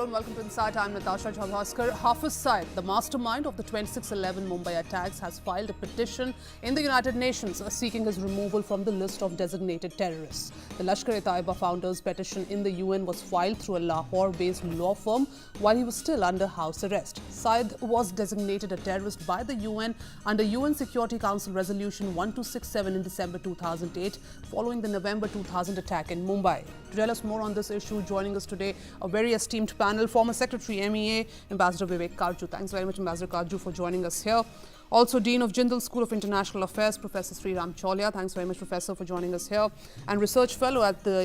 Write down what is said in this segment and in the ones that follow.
Hello and welcome to Insight. I'm Natasha Jhabhaskar. Hafiz Saeed, the mastermind of the 26/11 Mumbai attacks, has filed a petition in the United Nations seeking his removal from the list of designated terrorists. The Lashkar-e-Taiba founder's petition in the UN was filed through a Lahore-based law firm while he was still under house arrest. Saeed was designated a terrorist by the UN under UN Security Council Resolution 1267 in December 2008, following the November 2000 attack in Mumbai. To tell us more on this issue, joining us today, a very esteemed panel, former Secretary MEA, Ambassador Vivek Karju. Thanks very much, Ambassador Karju, for joining us here. Also, Dean of Jindal School of International Affairs, Professor Sreeram Chaulia. Thanks very much, Professor, for joining us here. And Research Fellow at the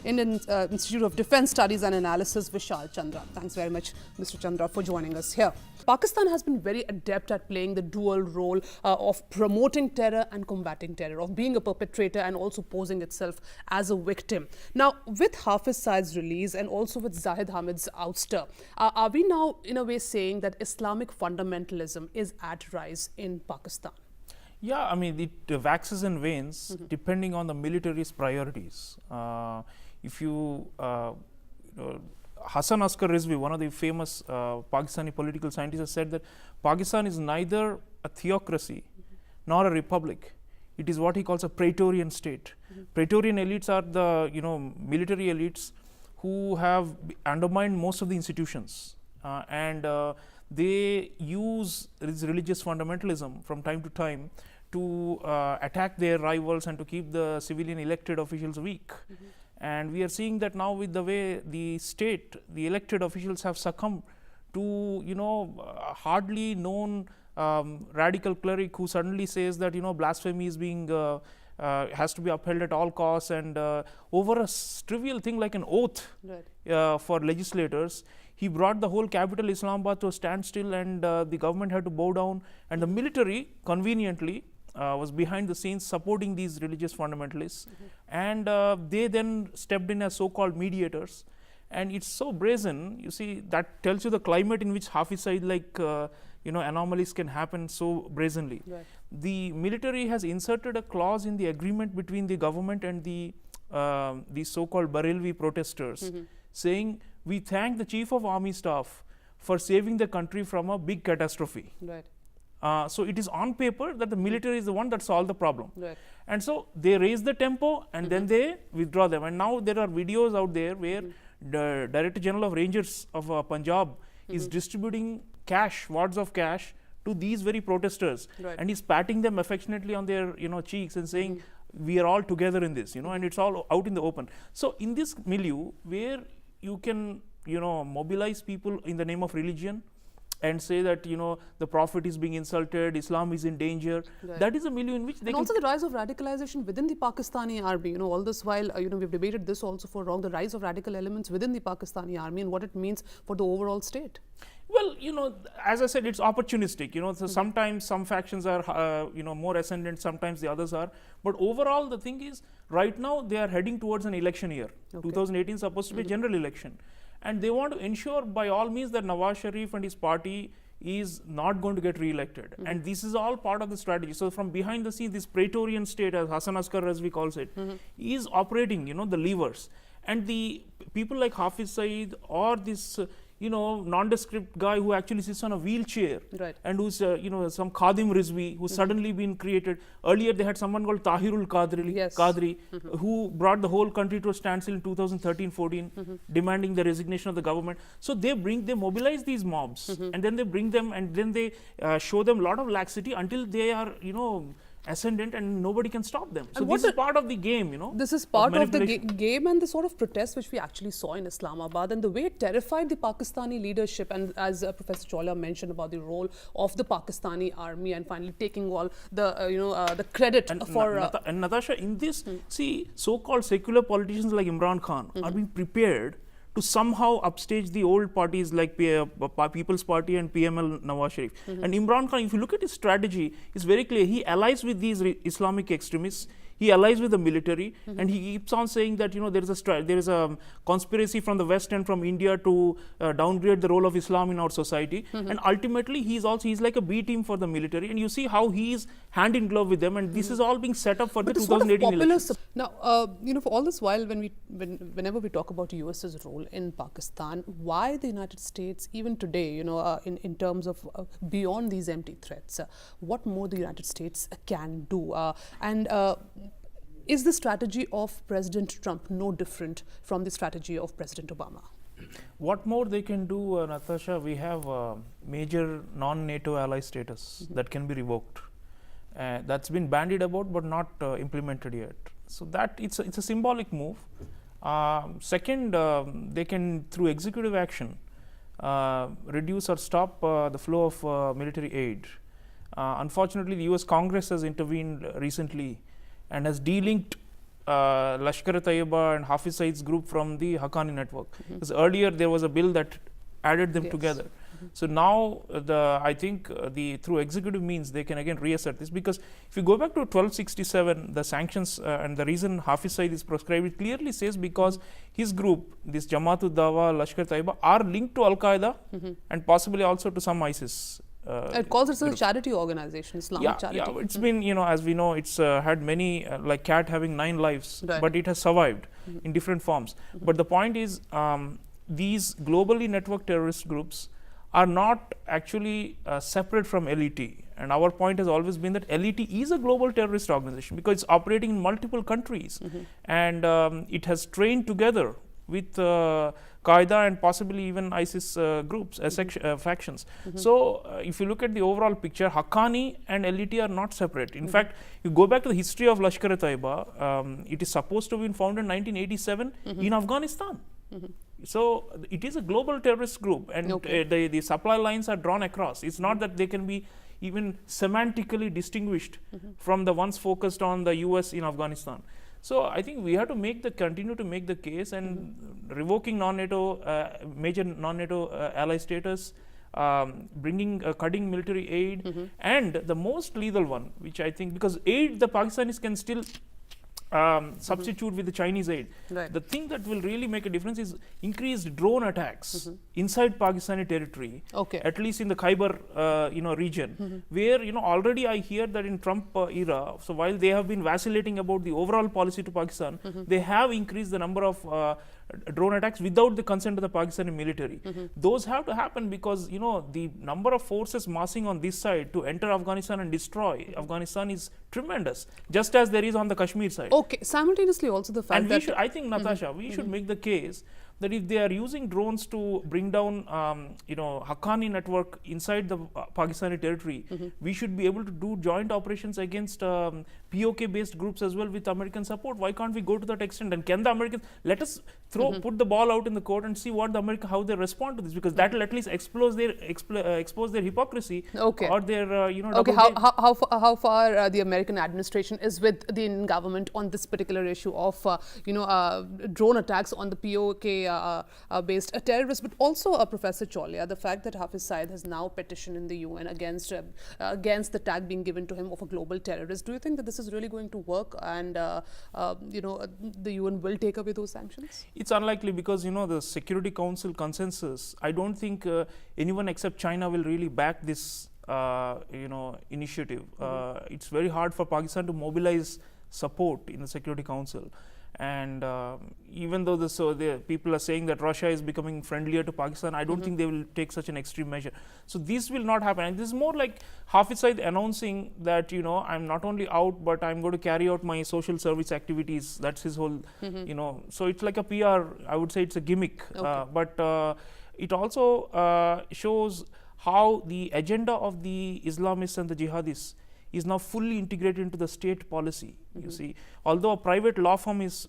Indian Institute of Defence Studies and Analysis, Vishal Chandra. Thanks very much, Mr. Chandra, for joining us here. Pakistan has been very adept at playing the dual role of promoting terror and combating terror, of being a perpetrator and also posing itself as a victim. Now, with Hafiz Saeed's release and also with Zahid Hamid's ouster, are we now in a way saying that Islamic fundamentalism is at rise in Pakistan? Yeah, I mean, it waxes and wanes depending on the military's priorities. If you Hussain Rizvi, one of the famous Pakistani political scientists, has said that Pakistan is neither a theocracy nor a republic. It is what he calls a Praetorian state. Praetorian elites are the military elites who have undermined most of the institutions, and they use this religious fundamentalism from time to time to attack their rivals and to keep the civilian elected officials weak. And we are seeing that now with the way the state, the elected officials have succumbed to, a hardly known radical cleric who suddenly says that, blasphemy is being, has to be upheld at all costs, and over a trivial thing like an oath for legislators, he brought the whole capital Islamabad to a standstill, and the government had to bow down, and the military conveniently was behind the scenes supporting these religious fundamentalists, and they then stepped in as so-called mediators. And it's so brazen, you see, that tells you the climate in which Hafiz Saeed anomalies can happen so brazenly. Right. The military has inserted a clause in the agreement between the government and the so-called Barelvi protesters, saying, we thank the Chief of Army Staff for saving the country from a big catastrophe. Right. So it is on paper that the military is the one that solved the problem. Right. And so they raise the tempo and then they withdraw them. And now there are videos out there where the Director General of Rangers of Punjab is distributing cash, wads of cash, to these very protesters. Right. And he's patting them affectionately on their cheeks and saying, we are all together in this, and it's all out in the open. So in this milieu where you can mobilize people in the name of religion and say that the Prophet is being insulted, Islam is in danger. Right. That is a milieu in which they and also the rise of radicalization within the Pakistani army. All this while we've debated this also for long, the rise of radical elements within the Pakistani army and what it means for the overall state. Well, as I said, it's opportunistic. So sometimes some factions are more ascendant, sometimes the others are. But overall, the thing is, right now they are heading towards an election year. 2018 is supposed to be a general election. And they want to ensure by all means that Nawaz Sharif and his party is not going to get re-elected. And this is all part of the strategy. So from behind the scenes, this Praetorian state, as Hussain Rizvi calls it, is operating, the levers. And the people like Hafiz Saeed or this nondescript guy who actually sits on a wheelchair, right, and who's some Khadim Rizvi who's suddenly been created. Earlier they had someone called Tahirul Qadri, who brought the whole country to a standstill in 2013-14, demanding the resignation of the government. So they mobilize these mobs, and then they bring them, and then they show them a lot of laxity until they are ascendant and nobody can stop them. So this is part of the game, This is part of the game and the sort of protests which we actually saw in Islamabad, and the way it terrified the Pakistani leadership, and as Professor Chaulia mentioned about the role of the Pakistani army and finally taking all the credit for... And Natasha, in this, see, so-called secular politicians like Imran Khan are being prepared to somehow upstage the old parties like People's Party and PML Nawaz Sharif. And Imran Khan, if you look at his strategy, it's very clear. He allies with these Islamic extremists. he allies with the military, and he keeps on saying that there is a conspiracy from the West and from India to downgrade the role of Islam in our society, and ultimately he's like a B team for the military, and you see how he is hand in glove with them, and this is all being set up for the 2018 elections. Now, for all this while, whenever we talk about US's role in Pakistan, why the United States, even today, in terms of beyond these empty threats, what more the United States can do? Is the strategy of President Trump no different from the strategy of President Obama? What more they can do, Natasha? We have major non-NATO ally status that can be revoked. That's been bandied about but not implemented yet. So that it's a symbolic move. Second, they can, through executive action, reduce or stop the flow of military aid. Unfortunately, the US Congress has intervened recently and has delinked Lashkar-e-Taiba and Hafiz Saeed's group from the Haqqani network. Because earlier there was a bill that added them together. So now, I think through executive means they can again reassert this, because if you go back to 1267, the sanctions and the reason Hafiz Saeed is proscribed, it clearly says because his group, this Jamaat-ud-Dawa, Lashkar-e-Taiba, are linked to Al-Qaeda and possibly also to some ISIS. It calls itself a charity organization, Islamic charity. Yeah, it's been, as we know, it's had many, like cat having 9 lives, but it has survived in different forms. But the point is, these globally networked terrorist groups are not actually separate from LET. And our point has always been that LET is a global terrorist organization because it's operating in multiple countries. And it has trained together with Qaeda and possibly even ISIS groups, factions. So if you look at the overall picture, Haqqani and LET are not separate. In fact, you go back to the history of Lashkar-e-Taiba, it is supposed to have been founded in 1987 in Afghanistan. So it is a global terrorist group, and the supply lines are drawn across. It's not that they can be even semantically distinguished from the ones focused on the US in Afghanistan. So I think we have to continue to make the case, and revoking non-NATO, major non-NATO ally status, cutting military aid, and the most lethal one, which I think, because aid the Pakistanis can still substitute with the Chinese aid. The thing that will really make a difference is increased drone attacks inside Pakistani territory, at least in the Khyber region, where already I hear that in Trump era, so while they have been vacillating about the overall policy to Pakistan, they have increased the number of drone attacks without the consent of the Pakistani military. Those have to happen because the number of forces massing on this side to enter Afghanistan and destroy Afghanistan is tremendous, just as there is on the Kashmir side. Simultaneously also the fact that I think, Natasha, we should make the case that if they are using drones to bring down Haqqani network inside the Pakistani territory, we should be able to do joint operations against POK based groups as well with American support. Why can't we go to that extent? And can the Americans, let us put the ball out in the court and see how they respond to this, because that will at least expose their hypocrisy or their how far the American administration is with the Indian government on this particular issue of drone attacks on the POK based terrorists. But also Professor Chaulia, the fact that Hafiz Saeed has now petitioned in the UN against the tag being given to him of a global terrorist, do you think that this is really going to work, and the UN will take away those sanctions? It's unlikely, because the Security Council consensus, I don't think anyone except China will really back this initiative. It's very hard for Pakistan to mobilize support in the Security Council. And even though the people are saying that Russia is becoming friendlier to Pakistan, I don't think they will take such an extreme measure. So this will not happen. And this is more like Hafiz Saeed announcing that I'm not only out, but I'm going to carry out my social service activities. That's his whole so it's like a PR. I would say it's a gimmick, but it also shows how the agenda of the Islamists and the Jihadists is now fully integrated into the state policy. You see, although a private law firm is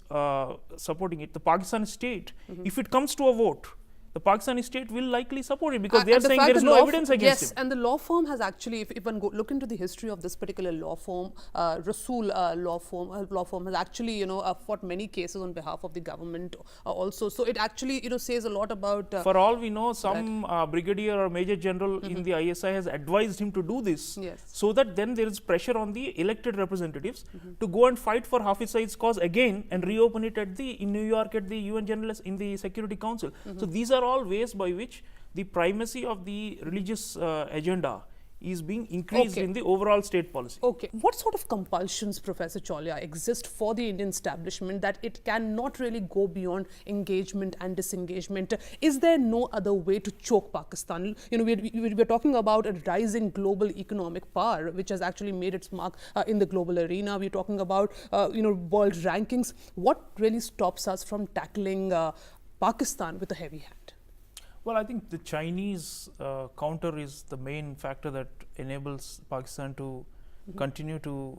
supporting it, the Pakistan state, if it comes to a vote, the Pakistani state will likely support it, because they are And the saying fact there is that no law evidence against yes, him. and the law firm has actually, if one look into the history of this particular law firm, Rasool law firm has actually, fought many cases on behalf of the government also. So it actually, says a lot about. For all we know, some brigadier or major general in the ISI has advised him to do this, Yes. so that then there is pressure on the elected representatives to go and fight for Hafiz Saeed's cause again and reopen it in New York at the UN General in the Security Council. So these are all ways by which the primacy of the religious agenda is being increased in the overall state policy. Okay. What sort of compulsions, Professor Chaulia, exist for the Indian establishment that it cannot really go beyond engagement and disengagement? Is there no other way to choke Pakistan? We're talking about a rising global economic power, which has actually made its mark in the global arena. We're talking about, world rankings. What really stops us from tackling Pakistan with a heavy hand? Well, I think the Chinese counter is the main factor that enables Pakistan to continue to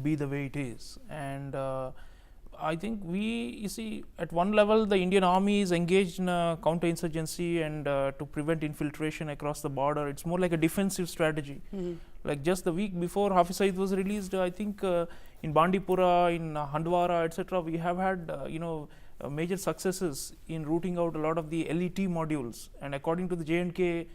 be the way it is. And I think you see, at one level, the Indian army is engaged in a counterinsurgency and to prevent infiltration across the border. It's more like a defensive strategy. Like just the week before Hafiz Saeed was released, I think in Bandipora, in Handwara, etc., we have had, major successes in rooting out a lot of the LET modules. And according to the J&K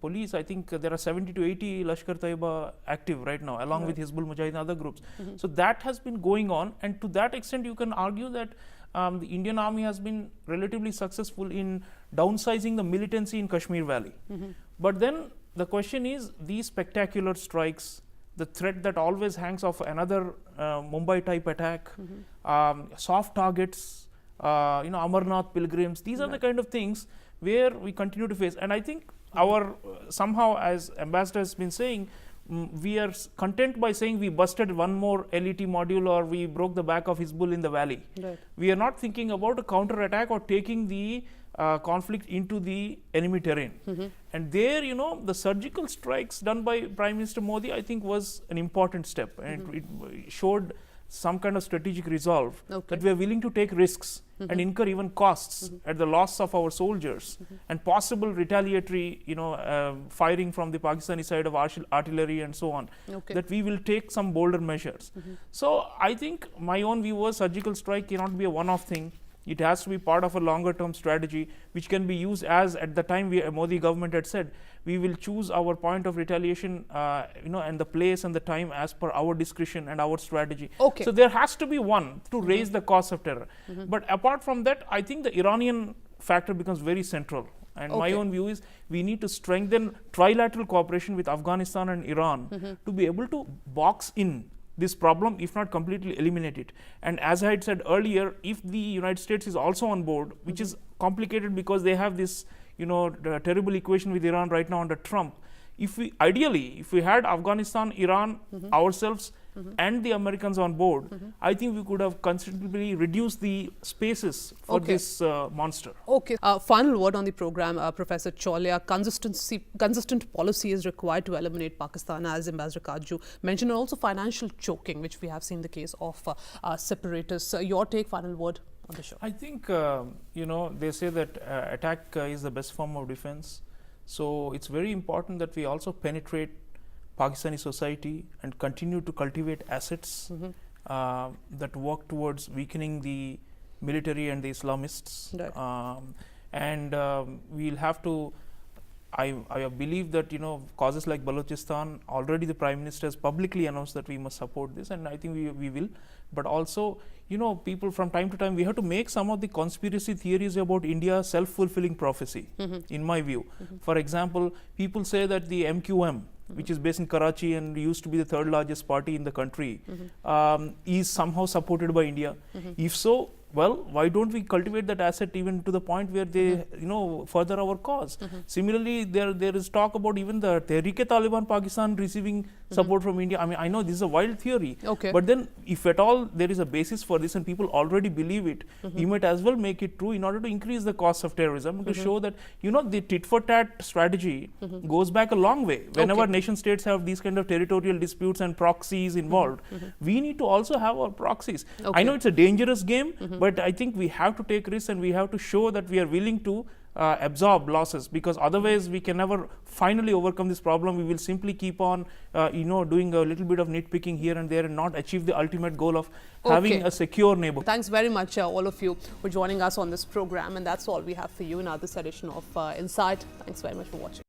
police, I think there are 70 to 80 Lashkar-Taiba active right now, along with Hizbul Mujahideen and other groups. So that has been going on, and to that extent you can argue that the Indian army has been relatively successful in downsizing the militancy in Kashmir Valley. But then the question is, these spectacular strikes, the threat that always hangs off another Mumbai type attack, soft targets, Amarnath pilgrims, these are the kind of things where we continue to face. And I think somehow, as Ambassador has been saying, we are content by saying we busted one more LET module or we broke the back of Hizbul in the valley. Right. We are not thinking about a counter attack or taking the conflict into the enemy terrain. And there, the surgical strikes done by Prime Minister Modi, I think, was an important step, and it showed some kind of strategic resolve that we are willing to take risks and incur even costs at the loss of our soldiers and possible retaliatory, firing from the Pakistani side of artillery and so on, that we will take some bolder measures. So I think my own view was surgical strike cannot be a one-off thing. It has to be part of a longer term strategy, which can be used as, at the time Modi government had said, we will choose our point of retaliation, and the place and the time as per our discretion and our strategy. So there has to be one to raise the cost of terror. But apart from that, I think the Iranian factor becomes very central. And my own view is we need to strengthen trilateral cooperation with Afghanistan and Iran to be able to box in this problem, if not completely eliminate it. And as I had said earlier, if the United States is also on board, which is complicated because they have this, terrible equation with Iran right now under Trump. If we had Afghanistan, Iran, ourselves, and the Americans on board, I think we could have considerably reduced the spaces for this monster. Final word on the program, Professor Chaulia. Consistent policy is required to eliminate Pakistan, as Ambassador Kaju mentioned, and also financial choking, which we have seen the case of separatists. Your take, final word on the show. I think, they say that attack is the best form of defense. So it's very important that we also penetrate Pakistani society and continue to cultivate assets that work towards weakening the military and the Islamists. We'll have to, I believe that, causes like Balochistan, already the Prime Minister has publicly announced that we must support this, and I think we will. But also, people from time to time, we have to make some of the conspiracy theories about India self-fulfilling prophecy, in my view. For example, people say that the MQM, which is based in Karachi and used to be the third largest party in the country, is somehow supported by India. If so, well, why don't we cultivate that asset even to the point where they, further our cause? Similarly, there is talk about even the Tehreek-e-Taliban Pakistan receiving support from India. I mean, I know this is a wild theory, Okay. but then if at all there is a basis for this and people already believe it, you might as well make it true in order to increase the cost of terrorism, to show that, you know, the tit for tat strategy goes back a long way. Whenever nation states have these kind of territorial disputes and proxies involved, we need to also have our proxies. I know it's a dangerous game, but I think we have to take risks and we have to show that we are willing to absorb losses, because otherwise we can never finally overcome this problem. We will simply keep on doing a little bit of nitpicking here and there and not achieve the ultimate goal of having a secure neighborhood. Thanks very much all of you for joining us on this program, and that's all we have for you in this edition of Insight. Thanks very much for watching.